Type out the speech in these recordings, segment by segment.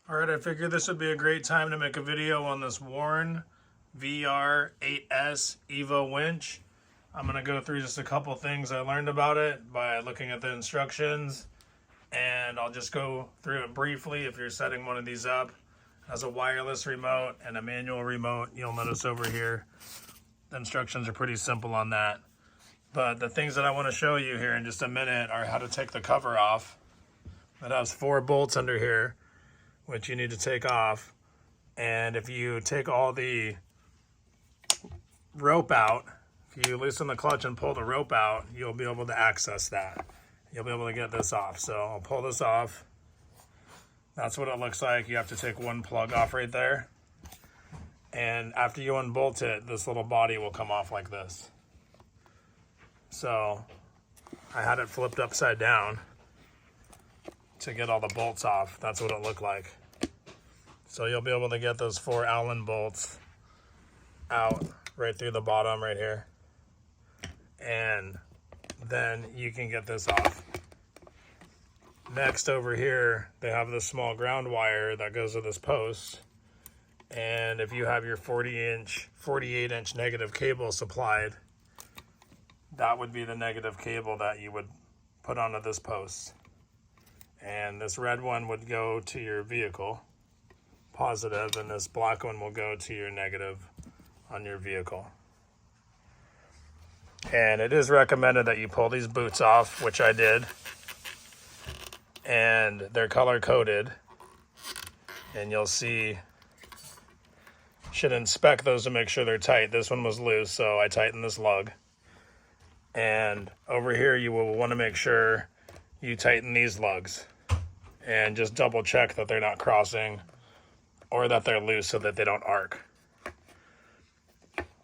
Alright, I figured this would be a great time to make a video on this Warren VR8S Evo winch. I'm going to go through just a couple things I learned about it by looking at the instructions, and I'll just go through it briefly. If you're setting one of these up, it has a wireless remote and a manual remote. You'll notice over here the instructions are pretty simple on that. But the things that I want to show you here in just a minute are how to take the cover off. It has 4 bolts under here, which you need to take off. And if you take all the rope out, if you loosen the clutch and pull the rope out, you'll be able to access that. You'll be able to get this off. So I'll pull this off. That's what it looks like. You have to take one plug off right there. And after you unbolt it, this little body will come off like this. So I had it flipped upside down to get all the bolts off. That's what it looked like. So you'll be able to get those 4 Allen bolts out right through the bottom right here. And then you can get this off. Next over here, they have this small ground wire that goes to this post. And if you have your 48-inch negative cable supplied, that would be the negative cable that you would put onto this post. And this red one would go to your vehicle, positive, and this black one will go to your negative on your vehicle. And it is recommended that you pull these boots off, which I did. And they're color coded. And you'll see, should inspect those to make sure they're tight. This one was loose, so I tightened this lug. And over here, you will want to make sure you tighten these lugs. And just double check that they're not crossing or that they're loose so that they don't arc.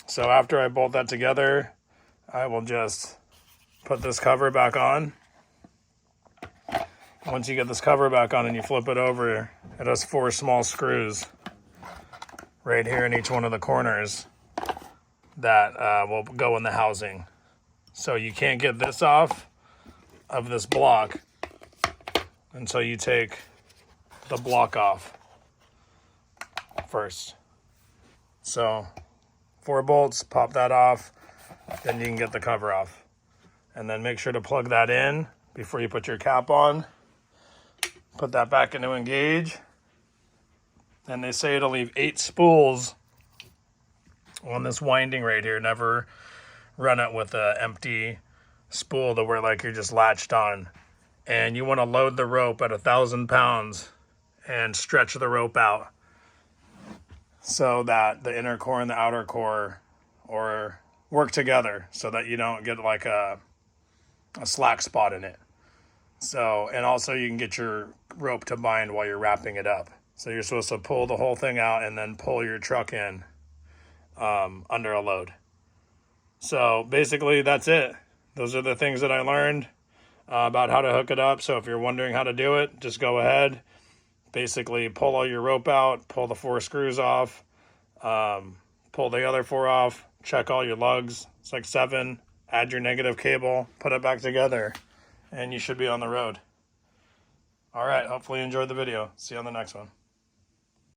So after I bolt that together, I will just put this cover back on. Once you get this cover back on and you flip it over, it has 4 small screws right here in each one of the corners that will go in the housing. So you can't get this off of this block until you take the block off first. So 4 bolts, pop that off, then you can get the cover off. And then make sure to plug that in before you put your cap on. Put that back into engage. And they say it'll leave 8 spools on this winding right here. Never run it with an empty spool to where like you're just latched on. And you want to load the rope at 1,000 pounds and stretch the rope out so that the inner core and the outer core or work together so that you don't get like a slack spot in it. So, and also you can get your rope to bind while you're wrapping it up. So you're supposed to pull the whole thing out and then pull your truck in under a load. So basically that's it. Those are the things that I learned about how to hook it up. So if you're wondering how to do it, just go ahead. Basically pull all your rope out, pull the 4 screws off, pull the other 4 off, check all your lugs. It's like 7, add your negative cable, put it back together, and you should be on the road. All right, hopefully you enjoyed the video. See you on the next one.